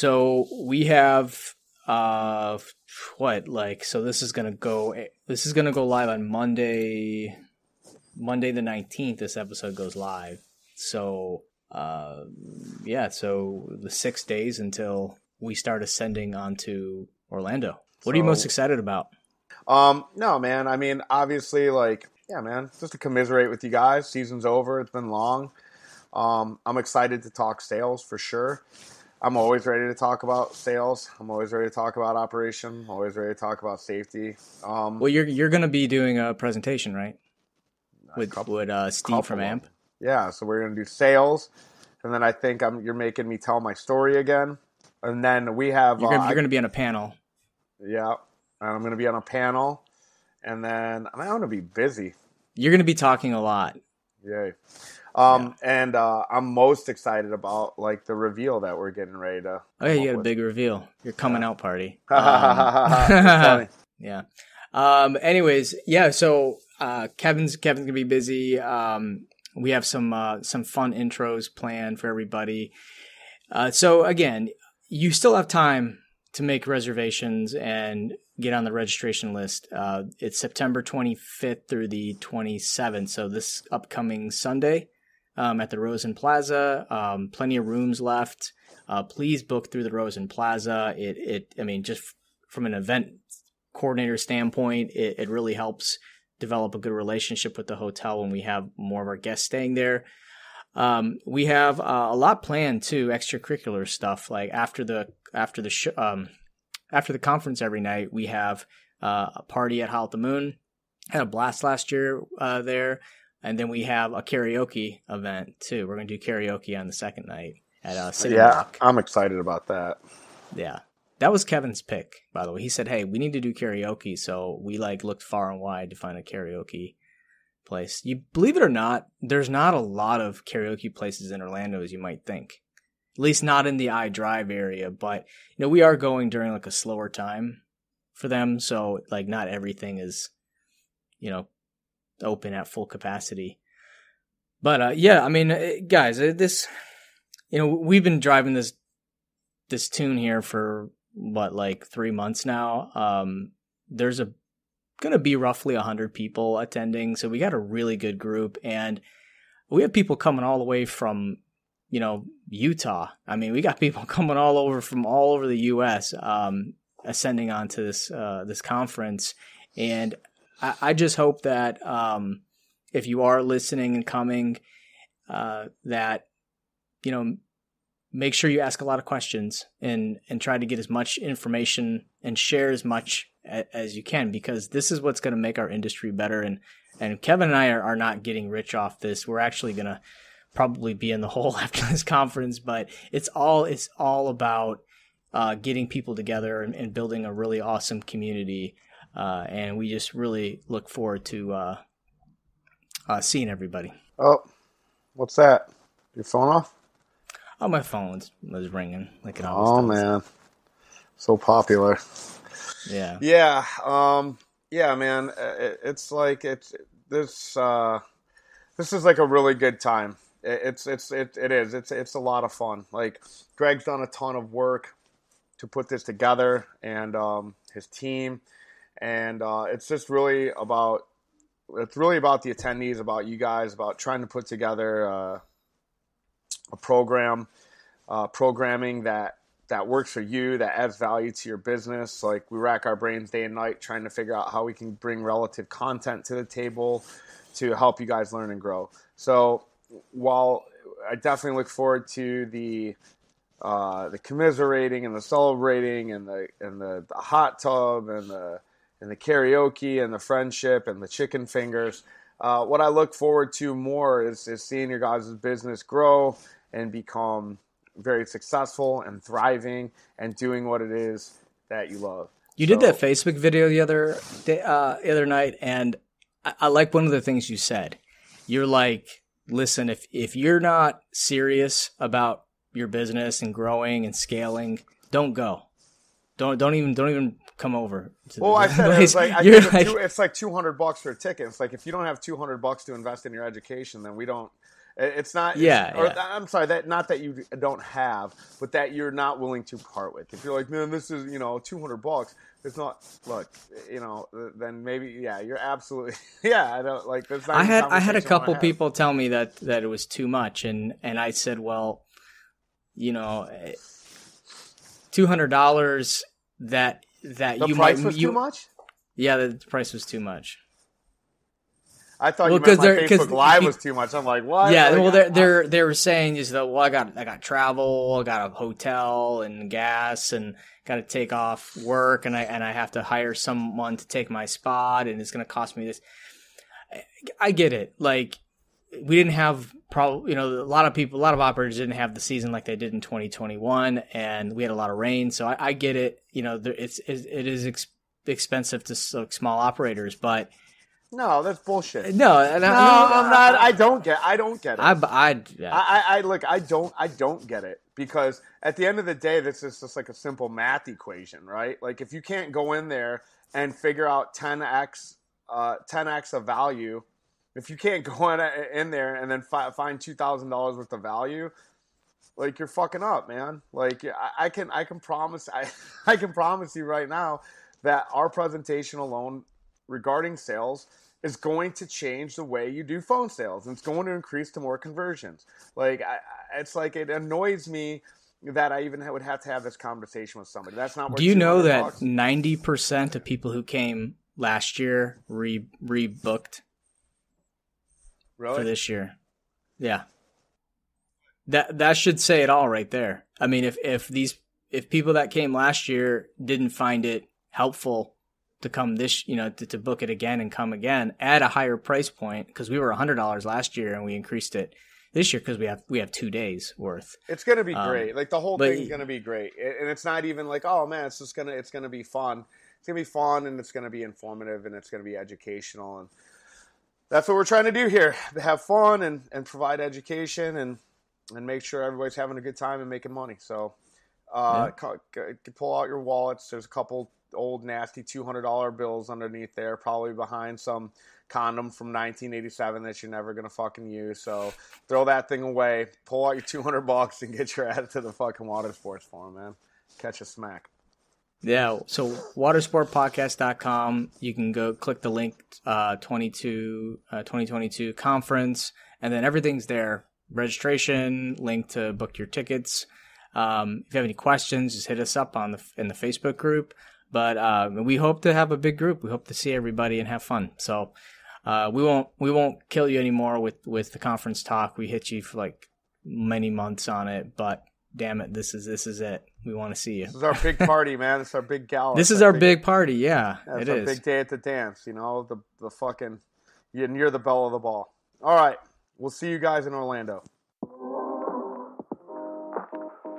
So we have so this is gonna go live on Monday the 19th. This episode goes live. So so the 6 days until we start ascending onto Orlando. What are you most excited about? No, man. I mean, obviously, just to commiserate with you guys. Season's over. It's been long. I'm excited to talk sales for sure. I'm always ready to talk about sales. I'm always ready to talk about operation. I'm always ready to talk about safety. Well, you're going to be doing a presentation, right? With Steve from AMP. Yeah, so we're going to do sales, and then I think you're making me tell my story again, and then we have you're going to be on a panel. Yeah, and I'm going to be on a panel, and then I'm going to be busy. You're going to be talking a lot. Yay. And I'm most excited about the reveal that we're getting ready to. Oh yeah, you got a big reveal. Your coming out party. Funny. Yeah. Anyways, yeah. So Kevin's gonna be busy. We have some fun intros planned for everybody. So again, you still have time to make reservations and get on the registration list. It's September 25th through the 27th. So this upcoming Sunday. At the Rosen Plaza, plenty of rooms left. Please book through the Rosen Plaza. Just from an event coordinator standpoint, it really helps develop a good relationship with the hotel when we have more of our guests staying there. We have a lot planned too, extracurricular stuff. Like after the conference every night, we have a party at Howl at the Moon. Had a blast last year there. And then we have a karaoke event, too. We're going to do karaoke on the second night at City Block. I'm excited about that. Yeah. That was Kevin's pick, by the way. He said, hey, we need to do karaoke. So we looked far and wide to find a karaoke place. You believe it or not, there's not a lot of karaoke places in Orlando as you might think. At least not in the iDrive area. But, we are going during a slower time for them. So, not everything is, open at full capacity. But guys, this we've been driving this tune here for 3 months now. There's gonna be roughly 100 people attending, so we got a really good group, and we have people coming all the way from Utah. I mean, we got people coming from all over the US ascending onto this conference. And I just hope that if you are listening and coming, that make sure you ask a lot of questions and try to get as much information and share as much as you can, because this is what's going to make our industry better. And Kevin and I are not getting rich off this. We're actually going to probably be in the hole after this conference, but it's all about getting people together and building a really awesome community. And we just really look forward to seeing everybody. Oh, what's that? Your phone off? Oh, my phone was ringing like it always does. Oh, man. So popular. Yeah. Yeah. Yeah, man. It's this is a really good time. It is. It's a lot of fun. Greg's done a ton of work to put this together, and his team. And it's really about the attendees, about you guys, about trying to put together a programming that works for you, that adds value to your business. We rack our brains day and night trying to figure out how we can bring relative content to the table to help you guys learn and grow. So while I definitely look forward to the commiserating and the celebrating and the hot tub and the karaoke and the friendship and the chicken fingers, what I look forward to more is seeing your guys' business grow and become very successful and thriving and doing what it is that you love. You did that Facebook video the other night, and I like one of the things you said. You're like, listen, if you're not serious about your business and growing and scaling, don't go. Don't even come over. Well, I said it's it's $200 for a ticket. It's if you don't have $200 to invest in your education, then we don't. It's not. Yeah, Or, yeah. I'm sorry. That not that you don't have, but that you're not willing to part with. If you're like, man, this is $200. It's not. Look, then maybe you're absolutely yeah. I don't like. That's not I even had conversation a couple I have. people tell me that it was too much, and I said, well, $200 that The you price might was too much. Yeah, the price was too much. I thought Well, you meant my 'cause Facebook Live was too much. I'm like, what? Yeah, Like, well, they were saying is that, well, I got travel, I got a hotel and gas, and got to take off work, and I have to hire someone to take my spot, and it's going to cost me this. I get it. Like, we didn't have a lot of operators didn't have the season like they did in 2021, and we had a lot of rain, so I get it. It is expensive to small operators, but. No, that's bullshit. No, I'm not. I don't get it. I Look, I don't get it, because at the end of the day, this is just like a simple math equation, right? Like, if you can't go in there and figure out 10x of value, if you can't go in there and then find $2,000 worth of value, like, you're fucking up, man. Like, I can promise I can promise you right now that our presentation alone regarding sales is going to change the way you do phone sales, and it's going to increase to more conversions. Like, it's like, it annoys me that I even would have to have this conversation with somebody. That's not. Do you know that 90% of people who came last year rebooked for this year? Yeah, that should say it all right there. I mean, if people that came last year didn't find it helpful to come to book it again and come again at a higher price point, because we were $100 last year and we increased it this year because we have 2 days worth. It's going to be great. Like, the whole thing's going to be great. And it's not even like, oh man, it's going to be fun. It's going to be fun, and it's going to be informative, and it's going to be educational. And that's what we're trying to do here. To have fun and provide education and make sure everybody's having a good time and making money. So, pull out your wallets. There's a couple old nasty $200 bills underneath there, probably behind some condom from 1987 that you're never gonna fucking use. So throw that thing away, pull out your $200 and get your ass to the fucking Watersports forum, man. Catch a smack. Yeah, so watersportpodcast.com, you can go click the link 2022 conference, and then everything's there. Registration, link to book your tickets. If you have any questions, just hit us up in the Facebook group. But we hope to have a big group. We hope to see everybody and have fun. So we won't kill you anymore with the conference talk. We hit you for like many months on it, but damn it, this is it. We want to see you. This is our big party, man. This is our big gala. This is our big party. Yeah, it is. Big day at the dance. The fucking you're the belle of the ball. All right, we'll see you guys in Orlando.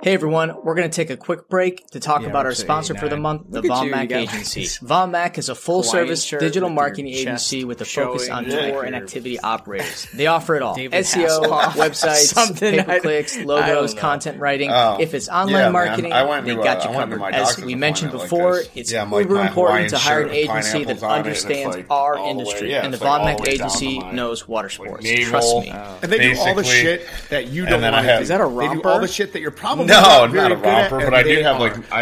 Hey everyone, we're going to take a quick break to talk about our sponsor for the month, the Von Mac Agency. Von Mac is a full-service digital marketing agency with a focus on tour and activity operators. They offer it all. SEO, websites, pay-per-clicks, logos, content writing. If it's online marketing, they got you covered. As we mentioned before, it's uber important to hire an agency that understands our industry, and the Von Mac Agency knows Watersports. Trust me. And they do all the shit that you don't want to do. Is that a romper? They do all the shit that you're probably No, not a romper, but I do have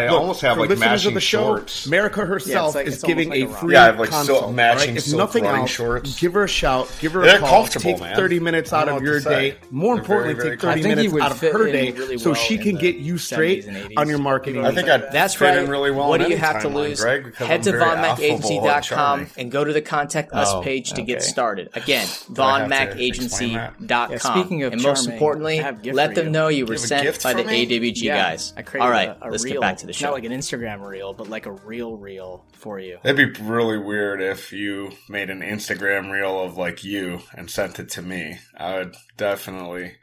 almost have like matching shorts. America herself is giving a free consult, matching silk running shorts. Give her a shout, give her a call. Take 30 minutes out of your day. More importantly, take 30 minutes out of her day so she can get you straight on your marketing. I think that's right. In really well. What do you have to lose? Head to VonMacAgency.com and go to the Contact Us page to get started. Again, VonMacAgency.com. Speaking of and most importantly, let them know you were sent by the AWG Guys. I created all right, let's reel. get back to the show. Not like an Instagram reel, but like a real reel for you. It'd be really weird if you made an Instagram reel of like you and sent it to me. I would definitely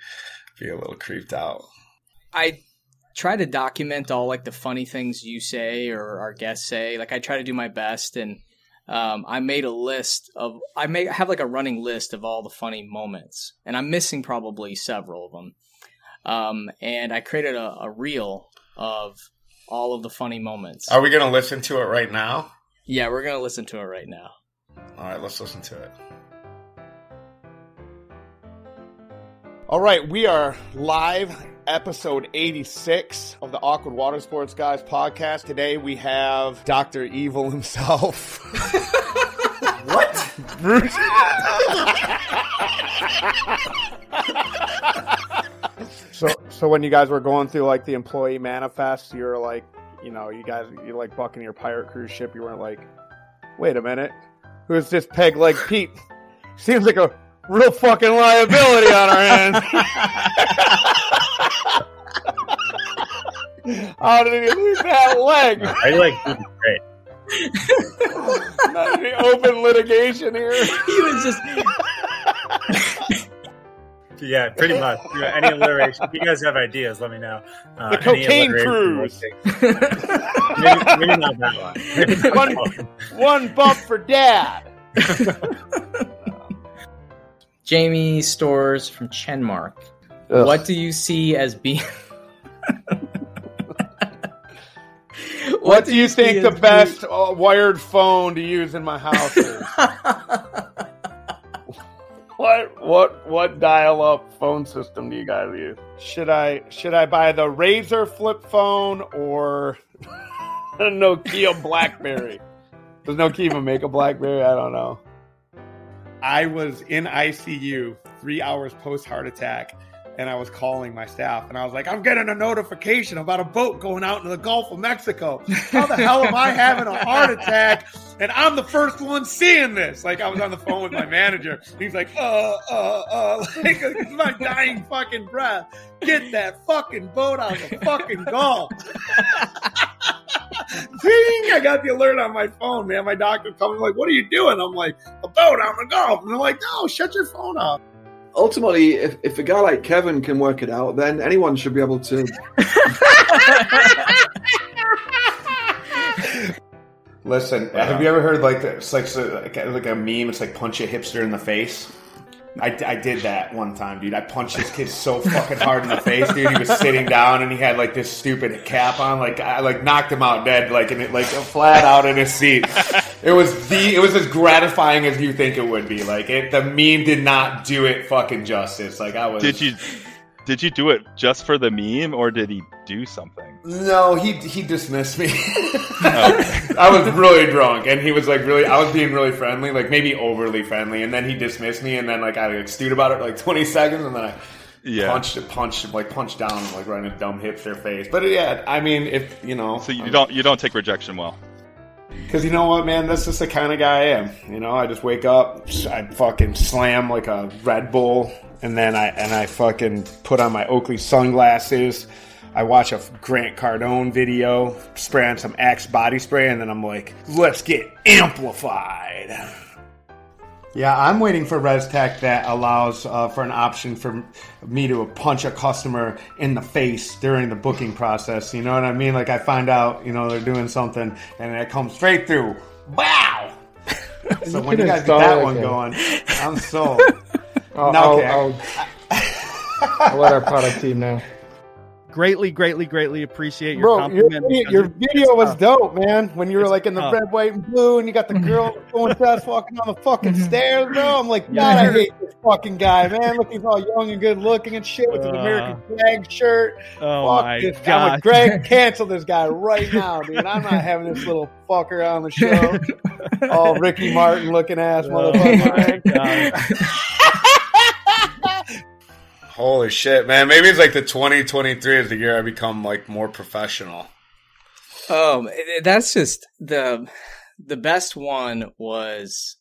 be a little creeped out. I try to document all like the funny things you say or our guests say. Like I try to do my best, and I made a list of. I have like a running list of all the funny moments, and I'm missing probably several of them. And I created a reel of all of the funny moments. Are we going to listen to it right now? Yeah, we're going to listen to it right now. All right, let's listen to it. All right, we are live, episode 86 of the Awkward Watersports Guys podcast. Today we have Dr. Evil himself. What? Bruce. So when you guys were going through like the employee manifest, you were like, you know, you're like bucking your pirate cruise ship. You weren't like, wait a minute, who's this peg leg Pete? Seems like a real fucking liability on our hands. How did he lose that leg? I like great. Not any open litigation here. He was just. Yeah, pretty much. Any alliteration. If you guys have ideas, let me know. The cocaine cruise. Maybe not that one. One bump for dad. Jamie Stores from Chenmark. Ugh. What do you see as being... What do you think the best wired phone to use in my house is? What dial-up phone system do you guys use? Should I buy the Razor flip phone or a Nokia BlackBerry? Does Nokia even make a BlackBerry? I don't know. I was in ICU 3 hours post heart attack, and I was calling my staff, and I was like, I'm getting a notification about a boat going out into the Gulf of Mexico. How the hell am I having a heart attack? And I'm the first one seeing this. Like, I was on the phone with my manager. He's like, like, it's my dying fucking breath. Get that fucking boat out of the fucking Gulf. Ding! I got the alert on my phone, man. My doctor comes like, what are you doing? I'm like, a boat out in the Gulf. And they're like, no, shut your phone off. Ultimately, if a guy like Kevin can work it out, then anyone should be able to. Listen, have you ever heard like it's like a meme? It's like punch a hipster in the face. I did that one time, dude. I punched this kid so fucking hard in the face, dude. He was sitting down and he had like this stupid cap on. Like I like knocked him out dead, like in it, like flat out in his seat. It was as gratifying as you think it would be. Like the meme did not do it fucking justice. Like I was. Did you do it just for the meme, or did he do something? No, he dismissed me. I was really drunk, and he was like I was being really friendly, like maybe overly friendly, and then he dismissed me, and then like I like stewed about it for like 20 seconds, and then I punched down like right in a dumb hipster face. But yeah, I mean, if you know, so you don't take rejection well. Because you know what, man, that's just the kind of guy I am. You know, I just wake up, I fucking slam like a Red Bull, and then I fucking put on my Oakley sunglasses. I watch a Grant Cardone video, spray on some Axe body spray, and then I'm like, let's get amplified. Yeah, I'm waiting for ResTech that allows for an option for me to punch a customer in the face during the booking process. You know what I mean? Like I find out, you know, they're doing something, and it comes straight through. Wow! So when you guys get that one going, I'm sold. I'll let our product team know. Greatly appreciate your compliment. Your video was dope, man. When you were like in the red, white, and blue, and you got the girl going fast walking on the fucking stairs, bro. I'm like, God, I hate this fucking guy, man. Look, he's all young and good looking and shit with his American flag shirt. Oh, fuck this guy. I'm like, Greg, cancel this guy right now, dude. I'm not having this little fucker on the show. All Ricky Martin looking ass motherfucker. Holy shit, man. Maybe it's like the 2023 is the year I become like more professional. That's just the best one was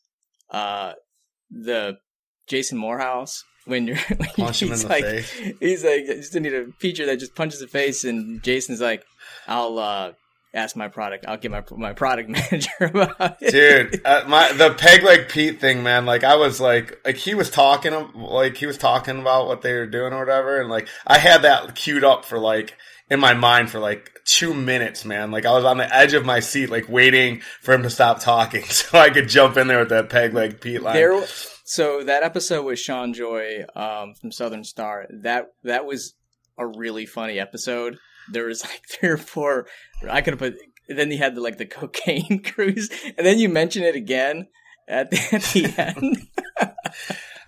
the Jason Morehouse when you're punch him in the face. He's like, I just need a feature that just punches the face, and Jason's like, I'll ask my product. I'll get my product manager about it. Dude, the peg leg Pete thing, man. Like I was like he was talking about what they were doing or whatever, and like I had that queued up for like in my mind for like 2 minutes, man. Like I was on the edge of my seat, like waiting for him to stop talking so I could jump in there with that peg leg Pete line. So that episode with Sean Joy from Southern Star, that was a really funny episode. There was like 3 or 4. I could have put. Then he had the cocaine cruise, and then you mention it again at the end.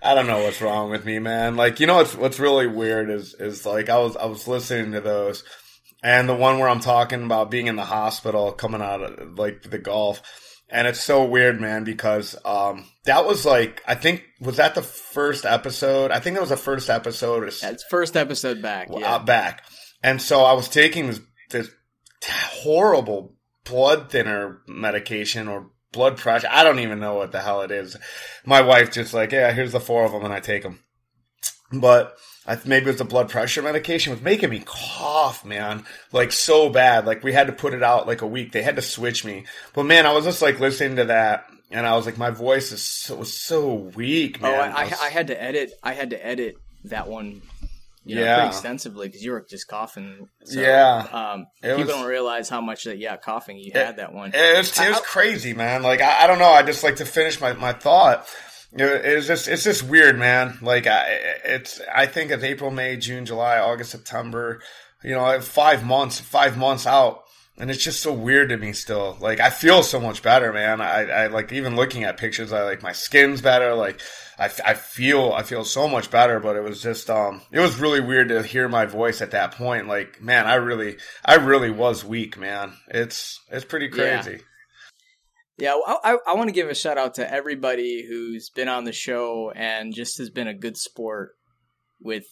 I don't know what's wrong with me, man. Like, you know what's really weird is like I was listening to those, and the one where I'm talking about being in the hospital coming out of like the golf, and it's so weird, man, because that was like, I think, was that the first episode? I think that was the first episode. That's first episode back. Yeah. Back. And so I was taking this horrible blood thinner medication or blood pressure. I don't even know what the hell it is. My wife just like, yeah, here's the 4 of them, and I take them. But maybe it was the blood pressure medication. It was making me cough, man, like so bad. Like we had to put it out like a week. They had to switch me. But man, I was just like listening to that, and I was like, my voice was so weak, man. Oh, I had to edit. I had to edit that one. Pretty extensively because you were just coughing. So, people don't realize how much coughing you had that one. It was crazy, man. Like I don't know. I just like to finish my thought. It's just weird, man. Like I think it's April, May, June, July, August, September. 5 months out. And it's just so weird to me still. Like, I feel so much better, man. I like, even looking at pictures, I like, my skin's better. Like, I feel so much better, but it was just, it was really weird to hear my voice at that point. Like, man, I really was weak, man. It's pretty crazy. Yeah, I want to give a shout out to everybody who's been on the show and just has been a good sport with,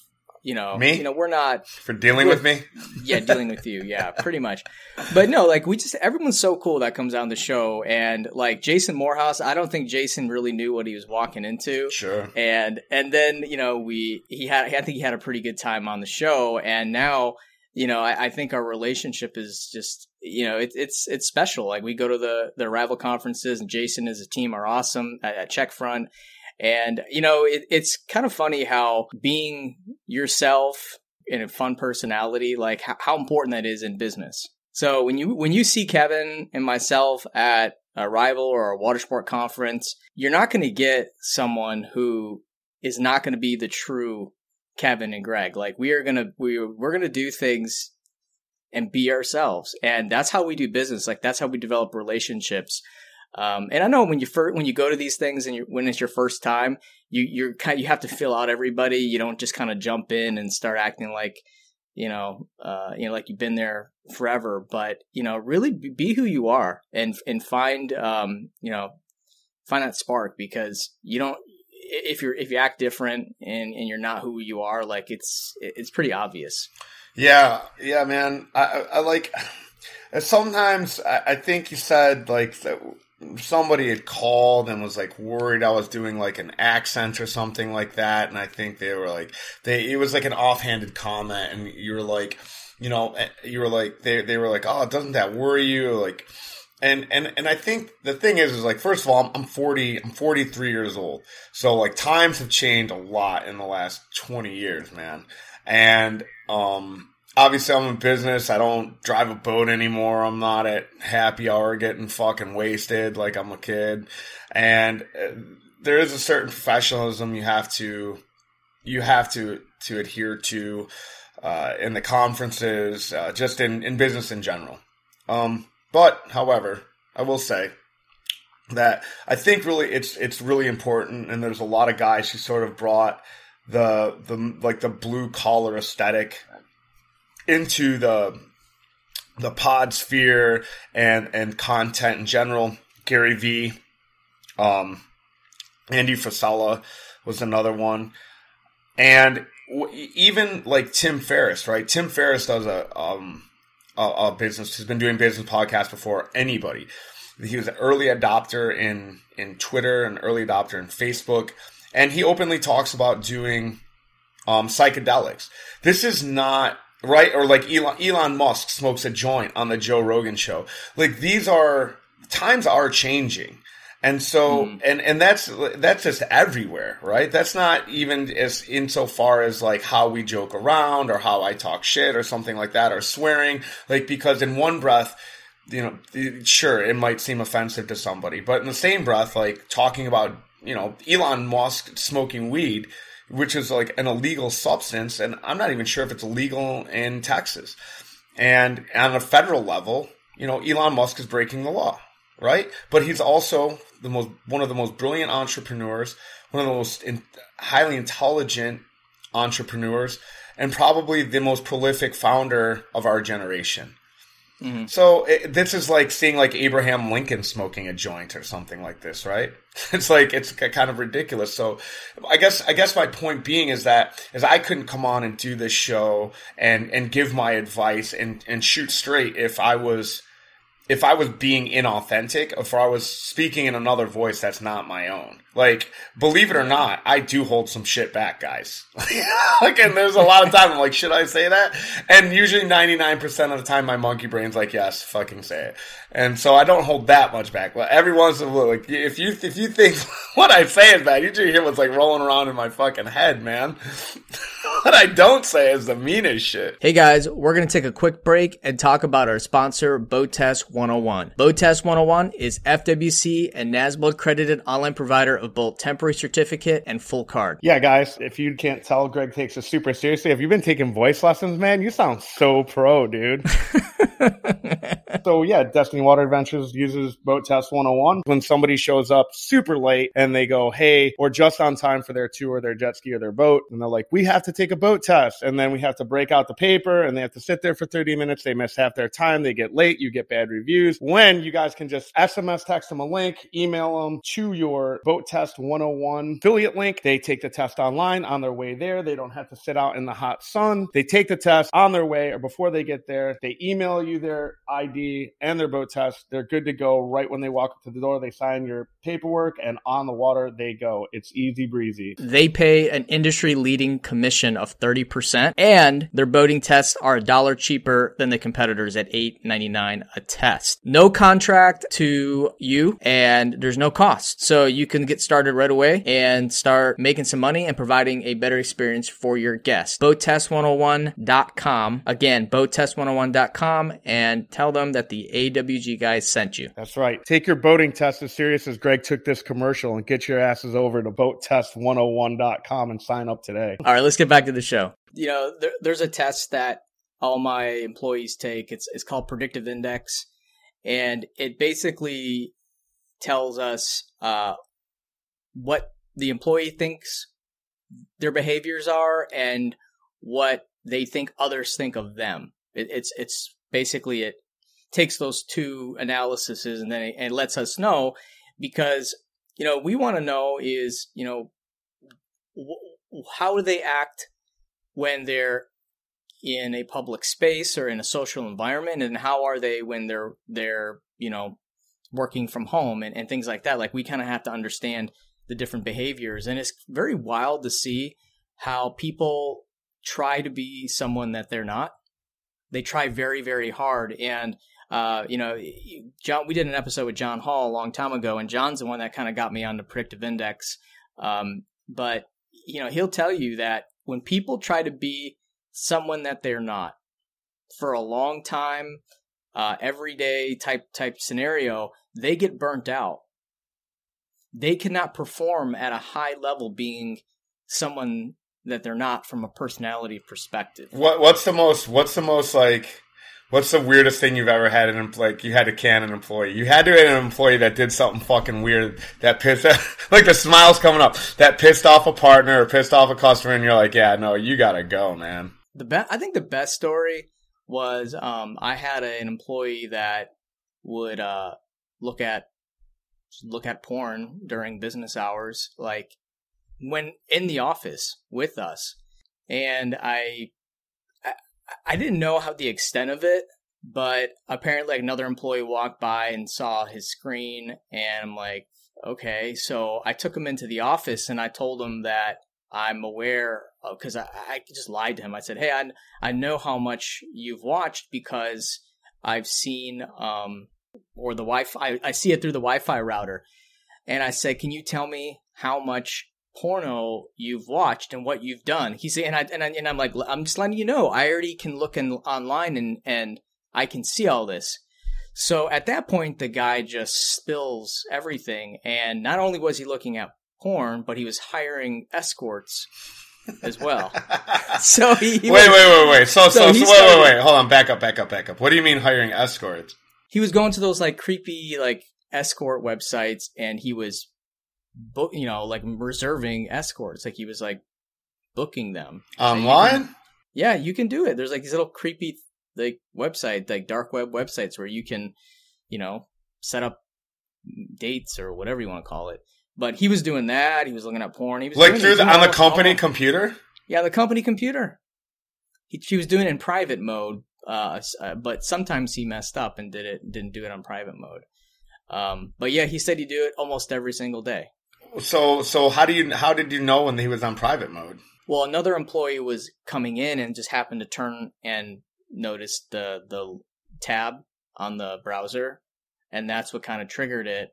me? We're not for dealing with me. Yeah, dealing with you. Yeah, pretty much. But no, like everyone's so cool that comes on the show, and like Jason Morehouse, I don't think Jason really knew what he was walking into. Sure. And then I think he had a pretty good time on the show, and now I think our relationship is just it's special. Like we go to the rival conferences, and Jason and his team are awesome at Check Front. And, it's kind of funny how being yourself and a fun personality, like how important that is in business. So when you see Kevin and myself at a rival or a Watersport conference, you're not going to get someone who is not going to be the true Kevin and Greg. Like we're going to do things and be ourselves. And that's how we do business. Like that's how we develop relationships. And I know when you go to these things and when it's your first time, you have to fill out everybody. You don't just kind of jump in and start acting like, like you've been there forever, but, really be who you are and find, find that spark, because if you act different and you're not who you are, like it's pretty obvious. Yeah, man. I like, sometimes I think you said like that. Somebody had called and was like worried I was doing like an accent or something like that, and I think they were like it was like an offhanded comment, and you were like, they were like, oh, doesn't that worry you? Like, and I think the thing is like, first of all, I'm 43 years old, so like times have changed a lot in the last 20 years, man, and obviously, I'm in business. I don't drive a boat anymore. I'm not at happy hour getting fucking wasted like I'm a kid. And there is a certain professionalism you have to adhere to in the conferences, just in business in general. But however, I will say that I think really it's really important, and there's a lot of guys who sort of brought the blue collar aesthetic into the pod sphere and content in general. Gary V, Andy Frisella was another one, and even like Tim Ferriss, right? Tim Ferriss does a business. He's been doing business podcasts before anybody. He was an early adopter in Twitter, an early adopter in Facebook, and he openly talks about doing psychedelics. This is not right, or like Elon Musk smokes a joint on the Joe Rogan show. Like times are changing, and so and that's just everywhere, right? That's not even as insofar as like how we joke around or how I talk shit or something like that, or swearing. Like, because in one breath, sure, it might seem offensive to somebody, but in the same breath, like talking about Elon Musk smoking weed, which is like an illegal substance, and I'm not even sure if it's illegal in Texas. And on a federal level, Elon Musk is breaking the law, right? But he's also one of the most brilliant entrepreneurs, one of the most highly intelligent entrepreneurs and probably the most prolific founder of our generation. Mm-hmm. So this is like seeing like Abraham Lincoln smoking a joint or something like this, right? It's kind of ridiculous. So I guess my point being is I couldn't come on and do this show and give my advice and shoot straight if I was being inauthentic, if I was speaking in another voice that's not my own. Like, believe it or not, I do hold some shit back, guys. Like, and there's a lot of time I'm like, should I say that? And usually 99% of the time my monkey brain's like, yes, fucking say it. And so I don't hold that much back. But every once in a while, like, if you think what I say is bad, you do hear what's like rolling around in my fucking head, man. What I don't say is the meanest shit. Hey guys, we're going to take a quick break and talk about our sponsor, Boat Test 101. Boat Test 101 is FWC and NASBA accredited online provider of both temporary certificate and full card. Yeah, guys, if you can't tell, Greg takes it super seriously. If you've been taking voice lessons, man, you sound so pro, dude. So yeah, Destiny Water Adventures uses Boat Test 101. When somebody shows up super late and they go, hey, or just on time for their tour, their jet ski or their boat, and they're like, we have to take a boat test. And then we have to break out the paper and they have to sit there for 30 minutes. They miss half their time. They get late. You get bad reviews. When you guys can just SMS text them a link, email them to your Boat Test 101 affiliate link. They take the test online on their way there. They don't have to sit out in the hot sun. They take the test on their way or before they get there. They email you their ID and their boat test. They're good to go right when they walk up to the door. They sign your paperwork and on the water they go. It's easy breezy. They pay an industry-leading commission of 30%, and their boating tests are $1 cheaper than the competitors at $8.99 a test. No contract to you, and there's no cost. So you can get started right away and start making some money and providing a better experience for your guests. BoatTest101.com. Again, BoatTest101.com, and tell them that the AWG guys sent you. That's right. Take your boating test as serious as Greg took this commercial and get your asses over to BoatTest101.com and sign up today. All right, let's get back to the show. You know, there's a test that all my employees take. It's called Predictive Index, and it basically tells us what the employee thinks their behaviors are and what they think others think of them. It's basically, it takes those two analyses and then it lets us know, because, you know, we want to know is, you know, how do they act when they're in a public space or in a social environment, and how are they when they're you know, working from home and things like that. Like, we kind of have to understand the different behaviors, and it's very wild to see how people try to be someone that they're not. They try very, very hard. And, you know, John, we did an episode with John Hall a long time ago, and John's the one that kind of got me on the Predictive Index. But, you know, he'll tell you that when people try to be someone that they're not for a long time, everyday type scenario, they get burnt out. They cannot perform at a high level being someone that they're not from a personality perspective. What's the weirdest thing you've ever had? Like, you had to can an employee. You had to have an employee that did something fucking weird that pissed like the smile's coming up, that pissed off a partner or pissed off a customer, and you're like, yeah, no, you gotta go, man. I think the best story was I had an employee that would look at porn during business hours, like when in the office with us, and I didn't know how the extent of it, but apparently like another employee walked by and saw his screen, and I'm like, okay. So I took him into the office and I told him that I'm aware of, because I just lied to him. I said, hey, I know how much you've watched because I've seen, or the Wi-Fi, I see it through the Wi-Fi router. And I said, can you tell me how much porno you've watched and what you've done? He said, and I'm like, I'm just letting you know, I already can look online and I can see all this. So at that point, the guy just spills everything. And not only was he looking at porn, but he was hiring escorts as well. So wait. So wait. Hold on. Back up. What do you mean hiring escorts? He was going to those like creepy like escort websites, and he was book, like reserving escorts. Like he was like booking them online. Yeah, you can do it. There's like these little creepy like website, like dark web websites where you can, set up dates or whatever you want to call it. But he was doing that. He was looking at porn. He was like on the company computer. Yeah, the company computer. He was doing it in private mode, but sometimes he messed up and didn't do it on private mode. But yeah, he said he'd do it almost every single day. So how did you know when he was on private mode? Well, another employee was coming in and just happened to turn and notice the tab on the browser, and that's what kind of triggered it.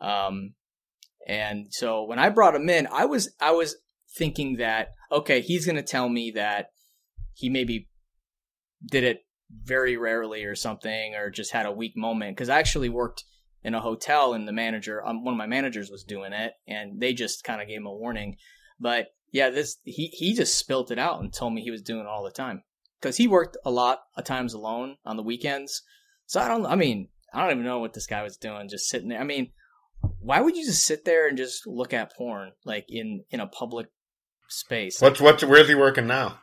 And so when I brought him in, I was thinking that, okay, he's going to tell me that he maybe did it very rarely or something, or just had a weak moment. Because I actually worked in a hotel, and the manager, one of my managers was doing it, and they just kind of gave him a warning. But yeah, he just spilt it out and told me he was doing it all the time, because he worked a lot of times alone on the weekends. So I don't even know what this guy was doing, just sitting there. I mean, why would you just sit there and just look at porn like in a public space? Where's he working now?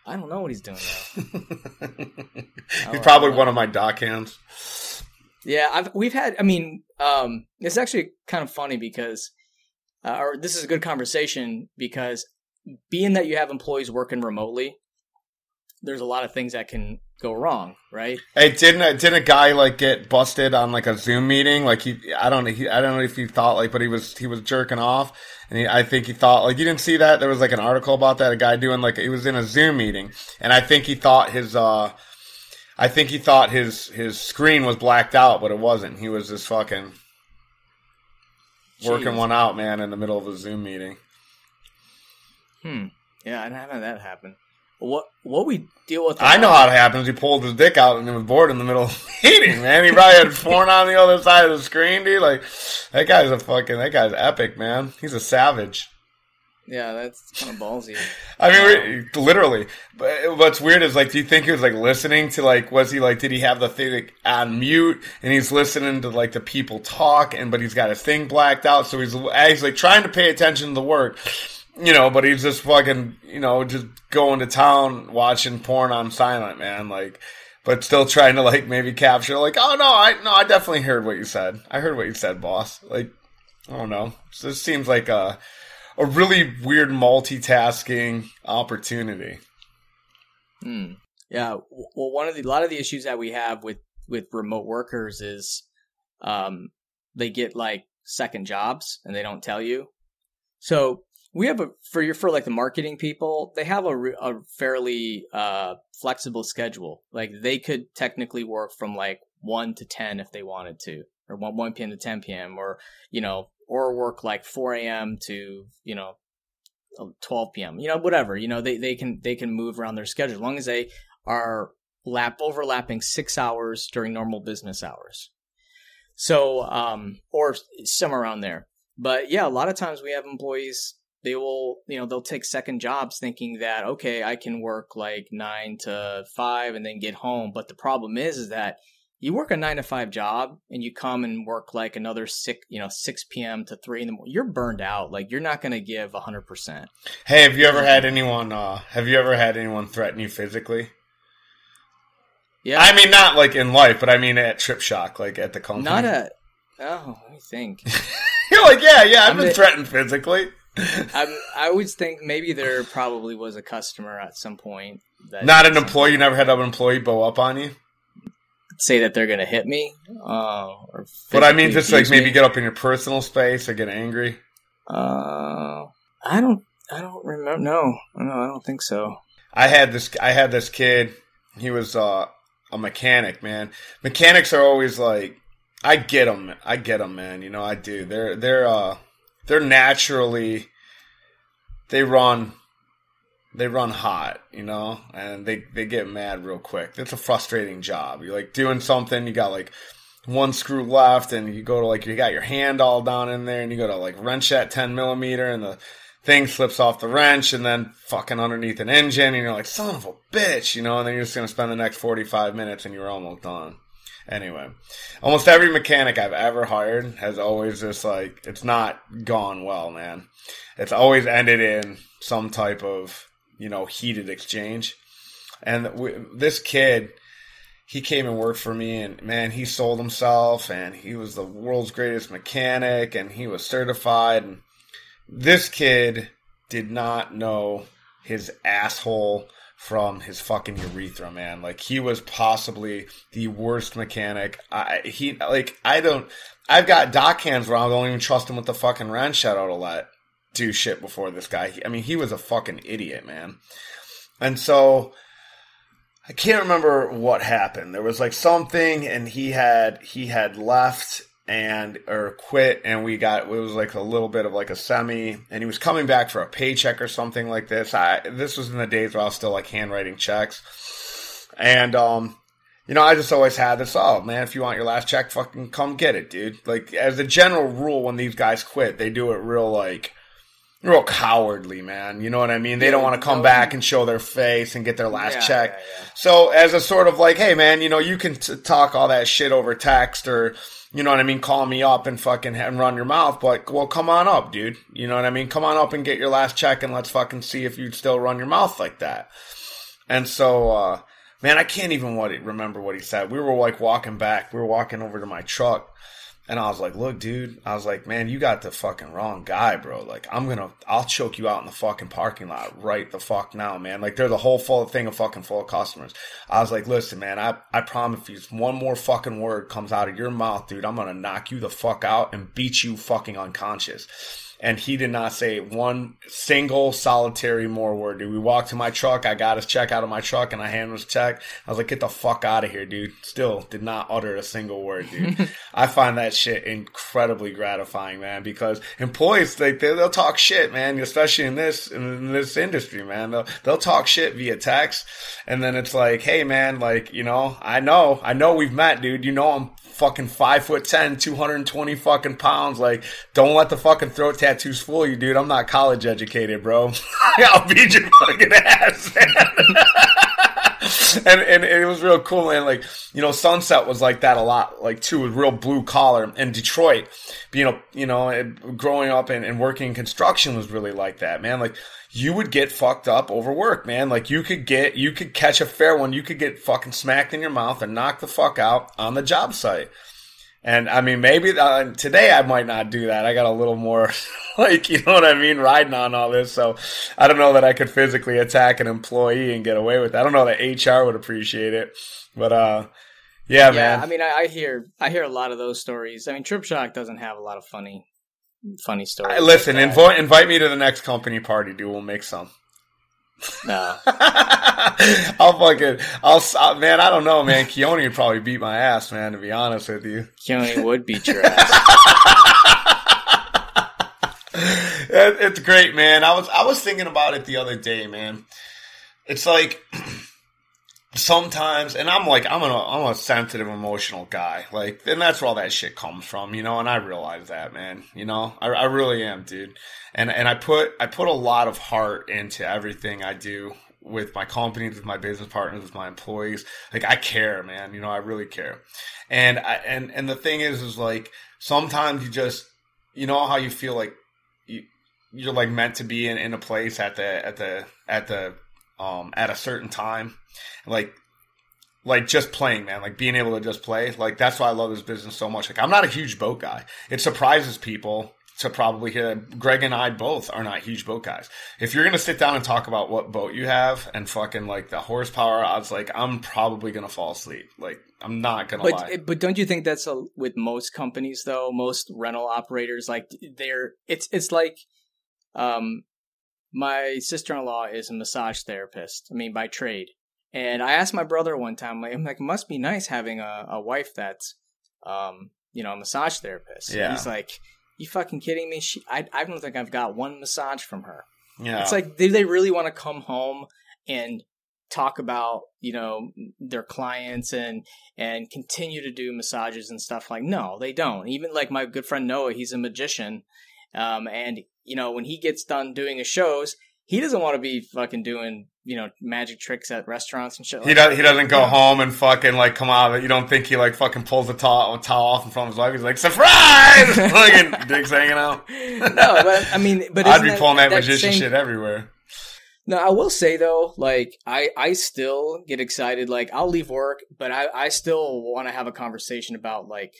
I don't know what he's doing now. He's probably one of my dock hands. Yeah, it's actually kind of funny because, or this is a good conversation because being that you have employees working remotely, there's a lot of things that can go wrong, right? Hey, didn't a guy like get busted on like a Zoom meeting? Like I don't know if he thought like, but he was jerking off, and I think he thought like, you didn't see that? There was like an article about that, a guy doing like, he was in a Zoom meeting, and I think he thought his screen was blacked out, but it wasn't. He was just fucking working one out, man, in the middle of a Zoom meeting. Yeah, I haven't had that happen. What we deal with? I know how it happens. He pulled his dick out and he was bored in the middle of the meeting, man. He probably had porn on the other side of the screen, dude. Like, that guy's epic, man. He's a savage. Yeah, that's kind of ballsy. I mean, literally. But what's weird is, like, do you think he was, like, listening to, like, did he have the thing like, on mute, and he's listening to, like, the people talk, but he's got his thing blacked out, so he's like, trying to pay attention to the work, but he's just fucking, just going to town watching porn on silent, man, like, but still trying to, like, maybe capture, like, oh, no, I definitely heard what you said. I heard what you said, boss. Like, I don't know. So this seems like a really weird multitasking opportunity. Yeah. Well, a lot of the issues that we have with remote workers is, they get like second jobs and they don't tell you. So we have for like the marketing people, they have a fairly, flexible schedule. Like they could technically work from like 1 to 10 if they wanted to, or 1 p.m. to 10 p.m. or, or work like 4 a.m. to, 12 p.m., whatever, they can move around their schedule as long as they are overlapping 6 hours during normal business hours. So, or somewhere around there. But yeah, a lot of times we have employees, they will, they'll take second jobs thinking that, okay, I can work like 9 to 5 and then get home. But the problem is that you work a 9 to 5 job and you come and work like another 6 p.m. to 3 in the morning. You're burned out. Like you're not going to give 100%. Hey, have you ever had anyone threaten you physically? Yeah. I mean, not like in life, but I mean at Trip Shock, like at the company. Let me think. You're like, yeah, I've been threatened physically. I would think maybe there probably was a customer at some point. Not an employee? You never had an employee bow up on you? Say that they're going to hit me? But I mean, just like maybe get up in your personal space or get angry? I don't remember. No, I don't think so. I had this kid. He was a mechanic, man. Mechanics are always like, I get them, man. I do. They're naturally, they run hot, and they get mad real quick. It's a frustrating job. You're like doing something, you got like one screw left, and you go to like, you got your hand all down in there, and you go to like wrench that 10 millimeter, and the thing slips off the wrench, and then fucking underneath an engine, and you're like, son of a bitch, and then you're just going to spend the next 45 minutes, and you're almost done. Anyway, almost every mechanic I've ever hired has always just like, it's not gone well, man. It's always ended in some type of, heated exchange. And this kid, he came and worked for me, and man, he sold himself, and he was the world's greatest mechanic, and he was certified. And this kid did not know his asshole from his fucking urethra, man. Like, he was possibly the worst mechanic. I've got dock hands where I don't even trust him with the fucking wrench shadow to let do shit before this guy. He was a fucking idiot, man. And so I can't remember what happened. There was like something, and he had left or quit, and it was like a little bit of like a semi, and he was coming back for a paycheck or something like this. This was in the days where I was still like handwriting checks. And, I just always had this, oh man, if you want your last check, fucking come get it, dude. Like, as a general rule, when these guys quit, they do it real cowardly, man. You know what I mean? They don't want to come back and show their face and get their last check. Yeah. So as a sort of like, hey man, you can talk all that shit over text, or, you know what I mean, call me up and fucking and run your mouth, but well, come on up, dude. You know what I mean? Come on up and get your last check, and let's fucking see if you'd still run your mouth like that. And so, man, I can't even remember what he said. We were like walking back. We were walking over to my truck. And I was like, look, dude, I was like, man, you got the fucking wrong guy, bro. Like, I'll choke you out in the fucking parking lot right the fuck now, man. Like, there's a whole thing of fucking full of customers. I was like, listen, man, I promise if one more fucking word comes out of your mouth, dude, I'm going to knock you the fuck out and beat you fucking unconscious. And he did not say one single solitary more word, dude. We walked to my truck. I got his check out of my truck, and I handed him his check. I was like, get the fuck out of here, dude. Still did not utter a single word, dude. I find that shit incredibly gratifying, man, because employees, they'll talk shit, man, especially in this industry, man. They'll talk shit via text, and then it's like, hey, man, like, I know we've met, dude. I'm fucking 5'10", 220 fucking pounds. Like, don't let the fucking throat tattoos fool you, dude. I'm not college educated, bro. I'll beat your fucking ass, man. and it was real cool, man. Like, Sunset was like that a lot, like, too, with real blue collar. And Detroit, growing up and working in construction was really like that, man. Like, you would get fucked up over work, man. Like, you could catch a fair one. You could get fucking smacked in your mouth and knocked the fuck out on the job site. And I mean, maybe today I might not do that. I got a little more, like, you know what I mean, riding on all this. So I don't know that I could physically attack an employee and get away with it. I don't know that HR would appreciate it. But yeah, man. I mean, I hear a lot of those stories. I mean, Trip Shock doesn't have a lot of funny stories. Listen, invite me to the next company party, dude. We'll make some. No. Man, I don't know, man. Keone would probably beat my ass, man, to be honest with you. Keone would beat your ass. It's great, man. I was thinking about it the other day, man. It's like, sometimes, and I'm a sensitive, emotional guy, like, and that's where all that shit comes from, and I realize that, man, I really am, dude, and I put a lot of heart into everything I do with my companies, with my business partners, with my employees. Like, I care, man, I really care, and the thing is like, sometimes you just, how you feel like you're like meant to be in a place at a certain time. Like just playing, man, like being able to just play. Like, that's why I love this business so much. Like, I'm not a huge boat guy. It surprises people to probably hear Greg and I both are not huge boat guys. If you're going to sit down and talk about what boat you have and fucking like the horsepower, I was like, I'm probably going to fall asleep. Like, I'm not going to lie. But don't you think that's with most companies though? Most rental operators, like it's like, my sister-in-law is a massage therapist. I mean, by trade. And I asked my brother one time, I'm like, it must be nice having a wife that's, a massage therapist. Yeah. And he's like, you fucking kidding me? I don't think I've got one massage from her. Yeah. It's like, do they really want to come home and talk about, their clients and continue to do massages and stuff? Like, no, they don't. Even like my good friend Noah, he's a magician. And when he gets done doing his shows, he doesn't want to be fucking doing magic tricks at restaurants and shit. He doesn't go home and fucking like come out. You don't think he like fucking pulls the towel off in front of his wife. He's like, surprise! Like dick's hanging out. No, but I mean, but I'd be pulling that magician shit everywhere. No, I will say though, like I still get excited. Like I'll leave work, but I still want to have a conversation about like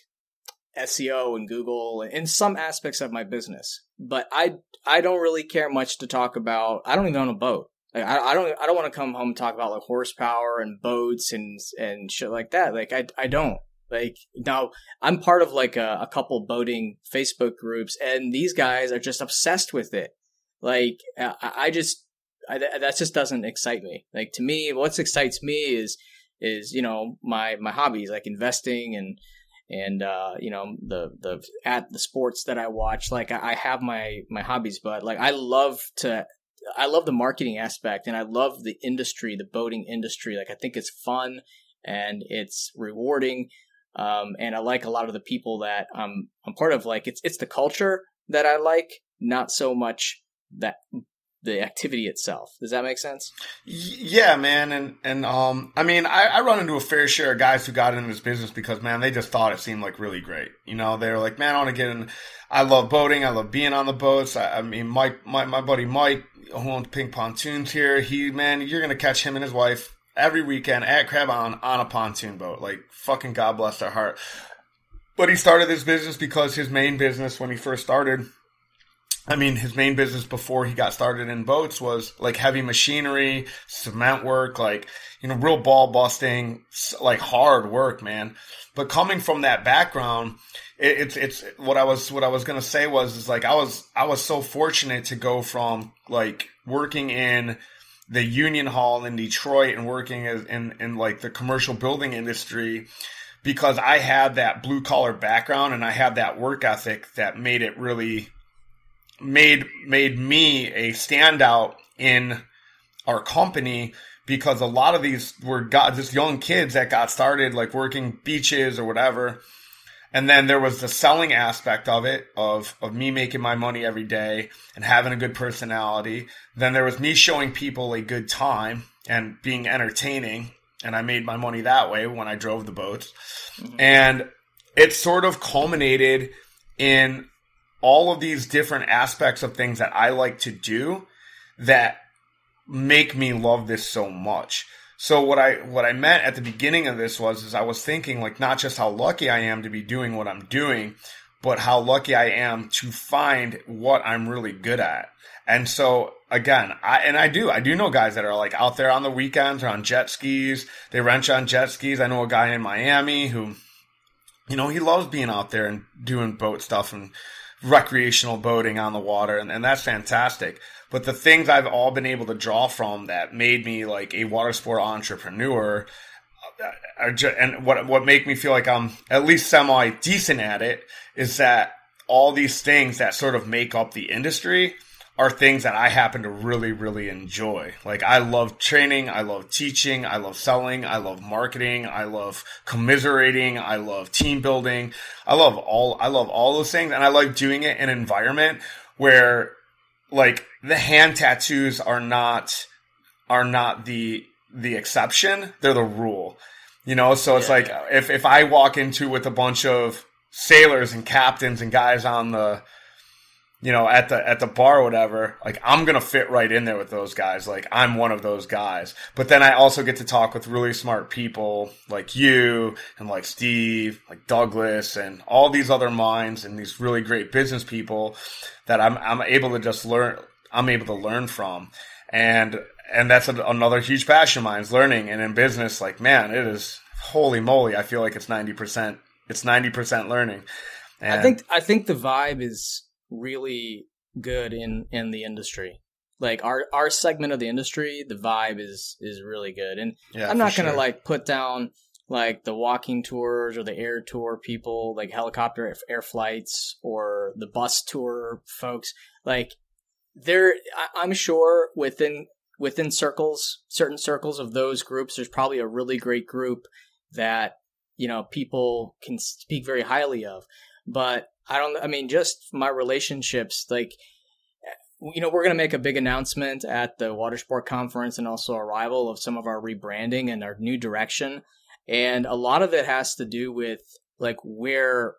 SEO and Google and some aspects of my business. But I don't really care much to talk about. I don't even own a boat. Like I don't want to come home and talk about like horsepower and boats and shit like that. Like I don't. Like now I'm part of like a couple boating Facebook groups, and these guys are just obsessed with it. Like that just doesn't excite me. Like to me, what excites me is my hobbies, like investing and the sports that I watch. Like I have my hobbies, but like I love the marketing aspect, and I love the industry, the boating industry. Like I think it's fun and it's rewarding. And I like a lot of the people that I'm part of. Like it's the culture that I like, not so much that the activity itself. Does that make sense? Yeah, man. And I mean, I run into a fair share of guys who got into this business because, man, they just thought it seemed like really great. They were like, man, I want to get in. I love boating. I love being on the boats. I mean, my buddy Mike, who owns Pink Pontoons here, you're going to catch him and his wife every weekend at Crab on a pontoon boat. Like, fucking God bless their heart. But he started this business because his main business when he first started, his main business before he got started in boats was like heavy machinery, cement work, like, real ball busting, like hard work, man. But coming from that background, it's what I was going to say is like, I was so fortunate to go from like working in the Union Hall in Detroit and working in like the commercial building industry, because I had that blue collar background and I had that work ethic that made it really made me a standout in our company, because a lot of these were just young kids that got started like working beaches or whatever. And then there was the selling aspect of it, of me making my money every day and having a good personality. Then there was me showing people a good time and being entertaining. And I made my money that way when I drove the boats. Mm-hmm. And it sort of culminated in all of these different aspects of things that I like to do that make me love this so much. So what I meant at the beginning of this was I was thinking like not just how lucky I am to be doing what I'm doing, but how lucky I am to find what I'm really good at. And so again, I do know guys that are like out there on the weekends or on jet skis. They wrench on jet skis. I know a guy in Miami who, he loves being out there and doing boat stuff and recreational boating on the water, and that's fantastic. But the things I've all been able to draw from that made me like a water sport entrepreneur, and what make me feel like I'm at least semi decent at it, is that all these things that sort of make up the industry are things that I happen to really, really enjoy. Like I love training, I love teaching, I love selling, I love marketing, I love commiserating, I love team building. I love all those things, and I like doing it in an environment where like the hand tattoos are not the exception, they're the rule. So it's like if I walk into with a bunch of sailors and captains and guys on the at the bar or whatever, like I'm going to fit right in there with those guys. Like I'm one of those guys. But then I also get to talk with really smart people like you and like Steve, like Douglas and all these other minds and these really great business people that I'm able to just learn. I'm able to learn from. And that's another huge passion of mine, is learning. And in business, like, man, it is, holy moly, I feel like it's 90%. It's 90% learning. And I think the vibe is really good in the industry. Like our segment of the industry, the vibe is really good. And I'm not going to like put down like the walking tours or the air tour people, like helicopter air flights or the bus tour folks. Like I'm sure within certain circles of those groups, there's probably a really great group that, people can speak very highly of. But just my relationships, like we're going to make a big announcement at the Watersport conference and also arrival of some of our rebranding and our new direction. And a lot of it has to do with like where,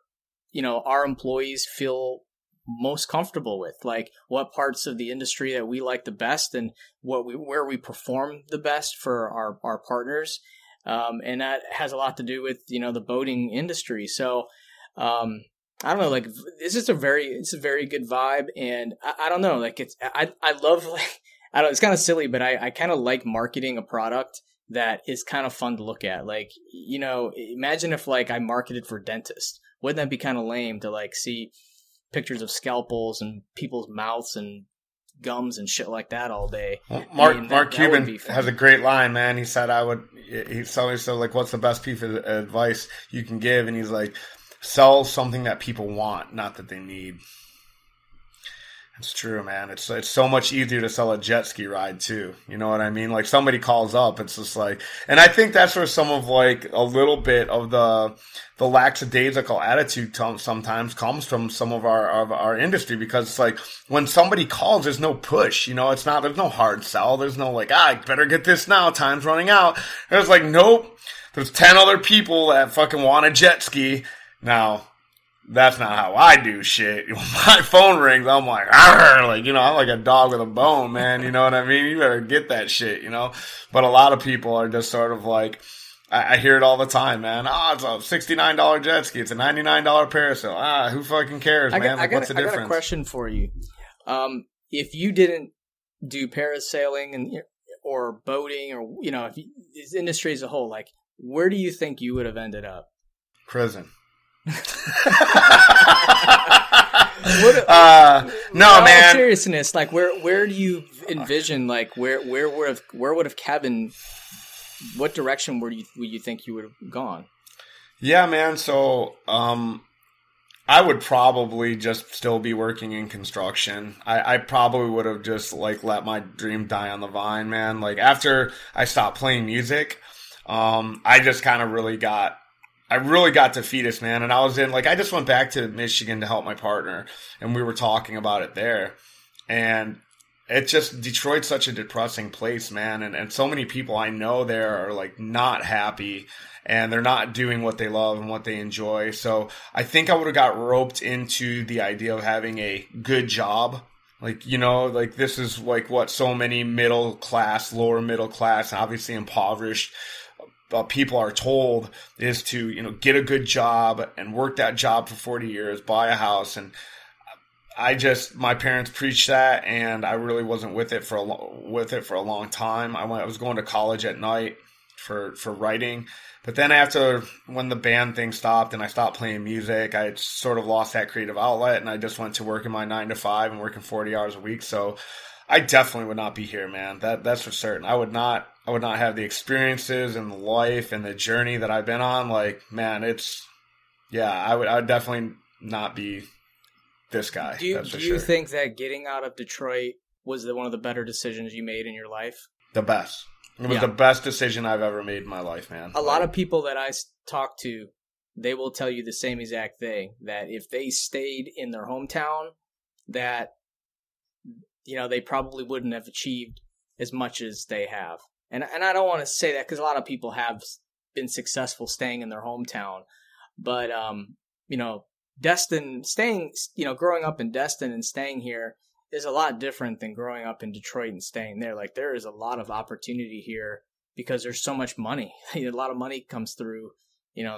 our employees feel most comfortable with, like what parts of the industry that we like the best and where we perform the best for our partners. And that has a lot to do with, the boating industry. So, I don't know, like it's a very good vibe. And I don't know, like I love, like, I don't, it's kind of silly, but I kind of like marketing a product that is kind of fun to look at. Like, imagine if like I marketed for dentists. Wouldn't that be kind of lame to like see pictures of scalpels and people's mouths and gums and shit like that all day? Well, Mark Cuban has a great line, man. He said, he's always said, like, what's the best piece of advice you can give? And he's like, sell something that people want, not that they need. It's true, man. It's so much easier to sell a jet ski ride too. You know what I mean? Like somebody calls up, it's just like, and I think that's where some of like a little bit of the lackadaisical attitude sometimes comes from some of our industry, because it's like when somebody calls, there's no push. There's no hard sell. There's no like, I better get this now. Time's running out. There's like, nope. There's 10 other people that fucking want a jet ski. Now, that's not how I do shit. When my phone rings, I'm like, I'm like a dog with a bone, man. You know what I mean? You better get that shit, But a lot of people are just sort of like, I hear it all the time, man. It's a $69 jet ski. It's a $99 parasail. Who fucking cares, man? What's the difference? I got a question for you. If you didn't do parasailing or boating or, this industry as a whole, like, where do you think you would have ended up? Prison. No, man. Seriousness, like where do you envision, like where would have Kevin? What direction would you think you would have gone? Yeah, man. So, I would probably just still be working in construction. I probably would have just like let my dream die on the vine, man. Like after I stopped playing music, I just kind of really got defeatist, man. And I was I just went back to Michigan to help my partner, and we were talking about it there. And it's just, Detroit's such a depressing place, man. And so many people I know there are like not happy, and they're not doing what they love and what they enjoy. So I think I would have got roped into the idea of having a good job. Like, this is like what so many middle class, lower middle class, obviously impoverished people are told is to, get a good job and work that job for 40 years, buy a house. And my parents preached that, and I really wasn't with it for a long time. I was going to college at night for writing. But then when the band thing stopped and I stopped playing music, I sort of lost that creative outlet, and I just went to working my 9 to 5 and working 40 hours a week. So I definitely would not be here, man. That's for certain. I would not have the experiences and the life and the journey that I've been on. Like, man, I would definitely not be this guy. Do you think that getting out of Detroit was one of the better decisions you made in your life? The best. It was the best decision I've ever made in my life, man. A lot of people that I talk to, they will tell you the same exact thing, that if they stayed in their hometown, that, they probably wouldn't have achieved as much as they have. And I don't want to say that because a lot of people have been successful staying in their hometown, but growing up in Destin and staying here is a lot different than growing up in Detroit and staying there. Like, there is a lot of opportunity here because there's so much money. A lot of money comes through,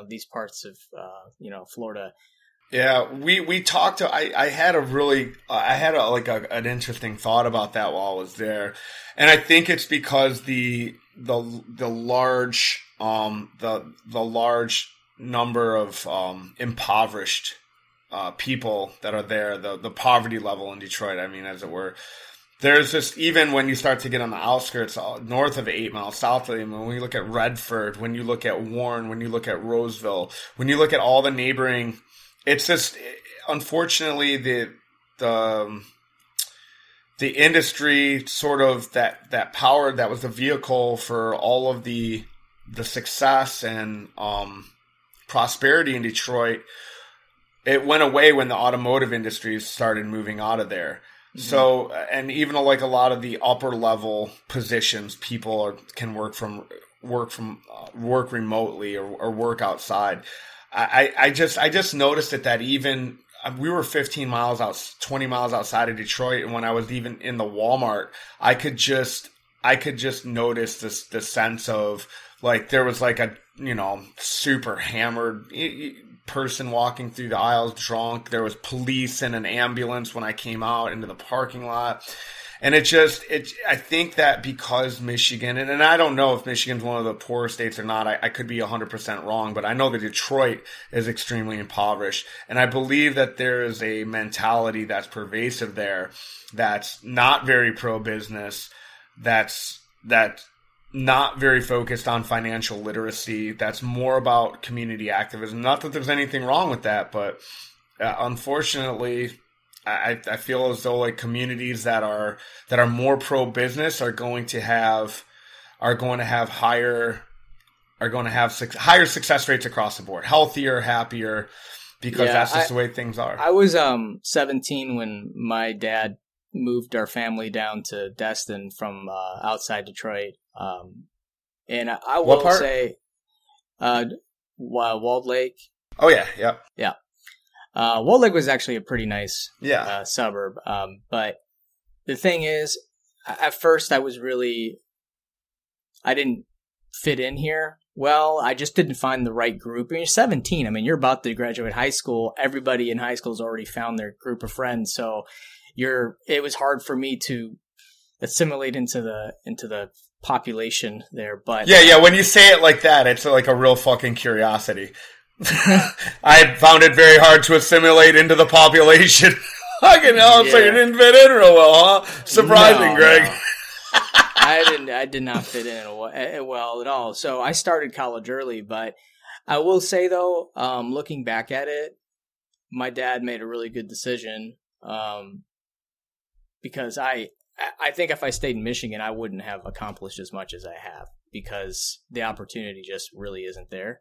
these parts of Florida. Yeah, we talked to. I had an interesting thought about that while I was there, and I think it's because the large number of impoverished people that are there, the poverty level in Detroit, I mean, as it were. There's just, even when you start to get on the outskirts, north of 8 Mile, south of 8 Mile, when you look at Redford, when you look at Warren, when you look at Roseville, when you look at all the neighboring. It's just, unfortunately, the industry, sort of that power that was the vehicle for all of the success and prosperity in Detroit, it went away when the automotive industry started moving out of there. So, and even like a lot of the upper level positions, people can work remotely or work outside. I just noticed that even we were 20 miles outside of Detroit, and when I was even in the Walmart, I could just notice the sense of like there was like a super hammered person walking through the aisles drunk. There was police and an ambulance when I came out into the parking lot. And I think that because Michigan, and I don't know if Michigan's one of the poorer states or not, I could be 100% wrong, but I know that Detroit is extremely impoverished. And I believe that there is a mentality that's pervasive there that's not very pro-business, that's not very focused on financial literacy, that's more about community activism. Not that there's anything wrong with that, but unfortunately, I feel as though like communities that are more pro business are going to have higher success rates across the board, healthier, happier, because that's just the way things are. I was 17 when my dad moved our family down to Destin from outside Detroit, and I will say, Walled Lake. Oh yeah, yeah. Walled Lake was actually a pretty nice suburb. But the thing is, at first I didn't fit in here. Well, I just didn't find the right group. When you're 17, I mean, you're about to graduate high school. Everybody in high school's already found their group of friends. So it was hard for me to assimilate into the population there. But yeah, when you say it like that, it's like a real fucking curiosity. I found it very hard to assimilate into the population. Fucking hell, so you didn't fit in real well, huh? Surprising, Greg. No. I did not fit in well at all. So I started college early, but I will say though, looking back at it, my dad made a really good decision. Because I think if I stayed in Michigan, I wouldn't have accomplished as much as I have, because the opportunity just really isn't there.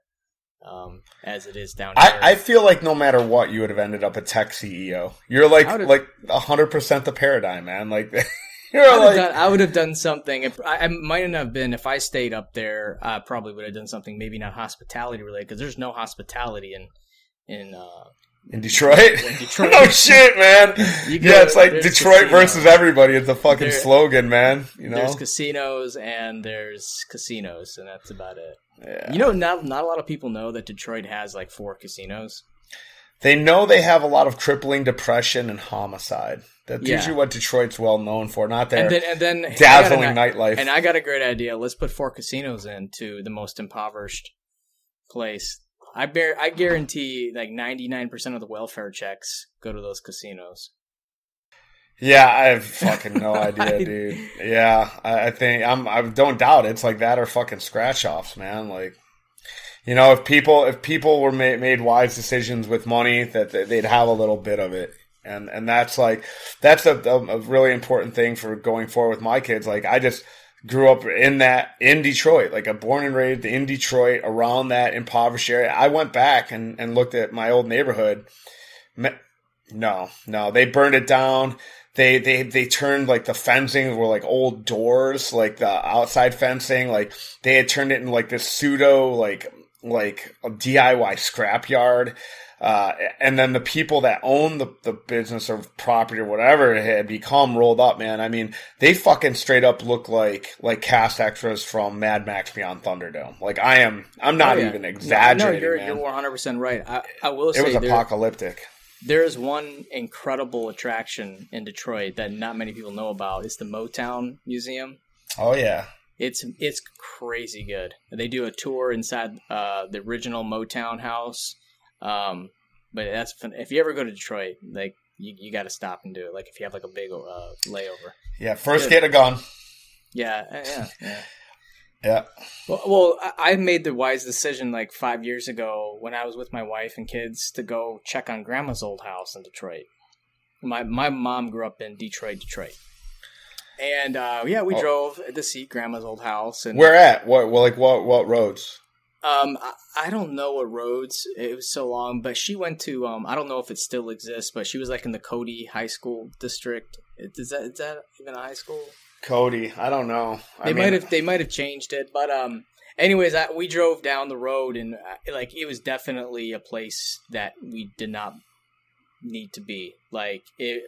As it is down here. I feel like no matter what, you would have ended up a tech CEO. You're like 100% the paradigm, man. Like I would have done something. I mightn't have been if I stayed up there. I probably would have done something, maybe not hospitality related, because there's no hospitality in Detroit? Oh shit, man. It's like Detroit versus everybody. It's a fucking slogan, man. There's casinos and there's casinos, and that's about it. Yeah. Not a lot of people know that Detroit has like 4 casinos. They know they have a lot of crippling depression and homicide. That's usually what Detroit's well known for, not their dazzling nightlife. And I got a great idea. Let's put 4 casinos into the most impoverished place. I guarantee like 99% of the welfare checks go to those casinos. Yeah, I have fucking no idea, dude. Yeah, I think I don't doubt it. It's like that or fucking scratch offs, man. Like, if people were made wise decisions with money, that they'd have a little bit of it, and that's a really important thing for going forward with my kids. Like, I just grew up in Detroit, like I'm born and raised in Detroit, around that impoverished area. I went back and looked at my old neighborhood. No, they burned it down. They turned like the fencing were like old doors, like the outside fencing, like they had turned it into like this pseudo like a DIY scrapyard. And then the people that own the business or property or whatever it had become rolled up, man. I mean, they fucking straight up look like cast extras from Mad Max Beyond Thunderdome. Like I'm not even exaggerating. No, man. You're 100% right. I will say it was apocalyptic. There's one incredible attraction in Detroit that not many people know about. It's the Motown Museum. Oh yeah. It's crazy good. They do a tour inside the original Motown house. But if you ever go to Detroit, like you got to stop and do it. Like if you have like a big layover. Yeah, first get a gun. Yeah. Yeah. Well, I made the wise decision like 5 years ago when I was with my wife and kids to go check on Grandma's old house in Detroit. My mom grew up in Detroit. And we drove to see Grandma's old house. And where at? What roads? I don't know what roads. It was so long, but she went to I don't know if it still exists, but she was like in the Cody High School district, Is that even a high school? Cody, I don't know. They might have changed it, but anyways, we drove down the road and like it was definitely a place that we did not need to be. Like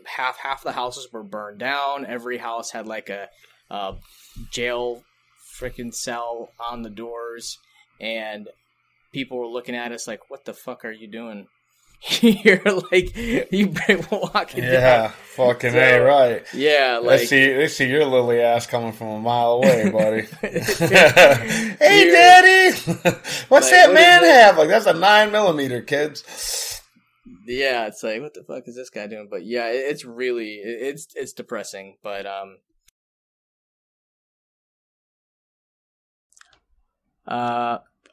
half the houses were burned down. Every house had like a jail freaking cell on the doors, and people were looking at us like, "What the fuck are you doing?" You're like, you walking down. Yeah, fucking A, right. Yeah, like they see your lily ass coming from a mile away, buddy. Hey, Daddy, what's that man have? Like, that's a 9mm, kids. Yeah, it's like, what the fuck is this guy doing? But yeah, it's really it's depressing. But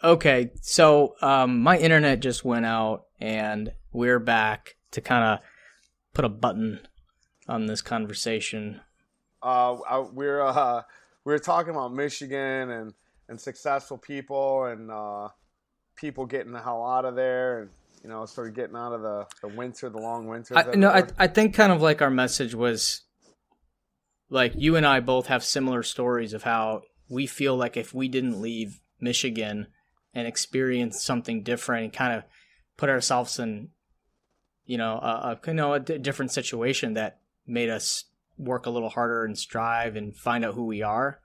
okay, so my internet just went out, and we're back to kind of put a button on this conversation. We're talking about Michigan and successful people and people getting the hell out of there and sort of getting out of the winter, the long winter. I think kind of like our message was like you and I both have similar stories of how we feel like if we didn't leave Michigan and experience something different and kind of put ourselves in, a different situation that made us work a little harder and strive and find out who we are.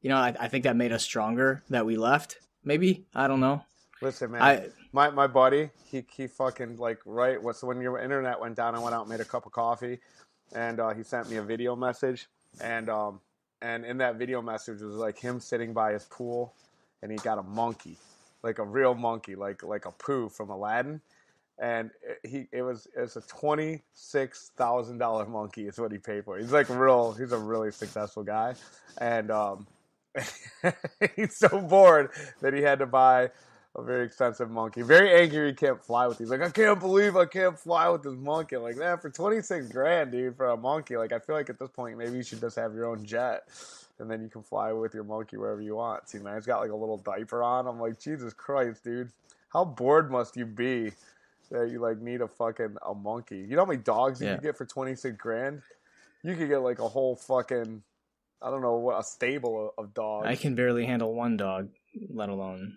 I think that made us stronger that we left. Maybe, I don't know. Listen, man, my buddy, he fucking so when your internet went down, I went out and made a cup of coffee, and he sent me a video message, and in that video message was like him sitting by his pool, and he got a monkey. Like a real monkey, like a Pooh from Aladdin, and it was a $26,000 monkey is what he paid for. He's a really successful guy, and he's so bored that he had to buy a very expensive monkey. Very angry he can't fly with. He's like, I can't believe I can't fly with this monkey. I'm like, man, for $26,000, dude, for a monkey. Like, I feel like at this point maybe you should just have your own jet. And then you can fly with your monkey wherever you want. See, man, it's got like a little diaper on. I'm like, Jesus Christ, dude. How bored must you be that you like need a monkey? You know how many dogs you could get for $26,000? You could get like a whole fucking, I don't know, a stable of dogs. I can barely handle one dog, let alone.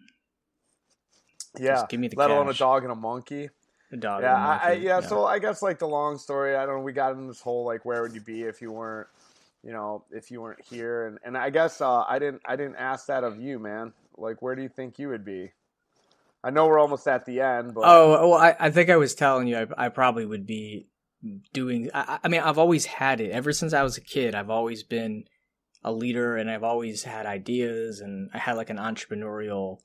Yeah, just give me the let cash. alone a dog and a monkey. A dog. Yeah, and a monkey. yeah. So I guess like the long story, I don't know. We got in this whole like, where would you be if you weren't, if you weren't here? And I guess I didn't ask that of you, man. Like, where do you think you would be? I know we're almost at the end, but I think I was telling you I probably would be doing. I mean, I've always had it ever since I was a kid. I've always been a leader, and I've always had ideas, and I had like an entrepreneurial,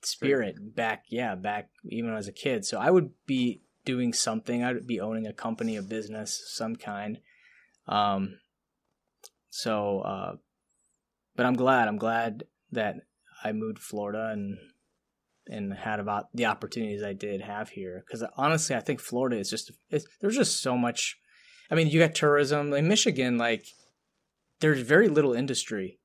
spirit back even when I was a kid. So I would be doing something. I would be owning a company, a business, some kind. But I'm glad that I moved to Florida and had about the opportunities I did have here. Because honestly, I think Florida is there's just so much. I mean, you got tourism in Michigan. Like, there's very little industry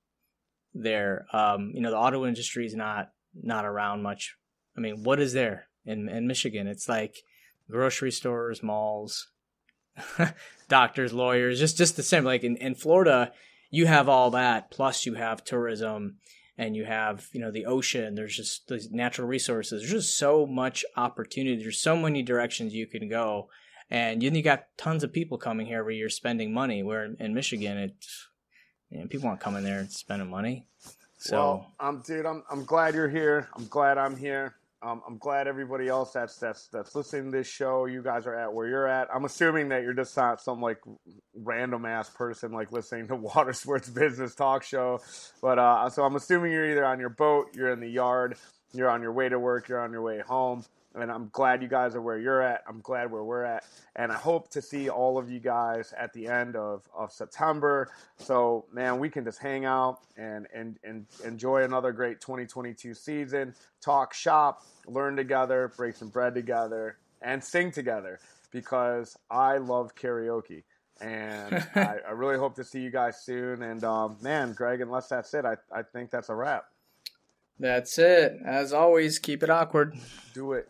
there. The auto industry is not around much. I mean, what is there in Michigan? It's like grocery stores, malls, doctors, lawyers, just the same. Like in Florida, you have all that, plus you have tourism, and you have the ocean. There's just these natural resources. There's just so much opportunity. There's so many directions you can go, and then you got tons of people coming here every year spending money. Where in Michigan, people aren't coming there and spending money. So, I'm glad you're here. I'm glad I'm here. I'm glad everybody else that's listening to this show, you guys are at where you're at. I'm assuming that you're just not some like random ass person like listening to Watersports Business Talk Show. But so I'm assuming you're either on your boat, you're in the yard, you're on your way to work, you're on your way home. And I'm glad you guys are where you're at. I'm glad where we're at. And I hope to see all of you guys at the end of September. So, man, we can just hang out and enjoy another great 2022 season. Talk shop, learn together, break some bread together, and sing together. Because I love karaoke. And I really hope to see you guys soon. And, man, Greg, unless that's it, I think that's a wrap. That's it. As always, keep it awkward. Do it.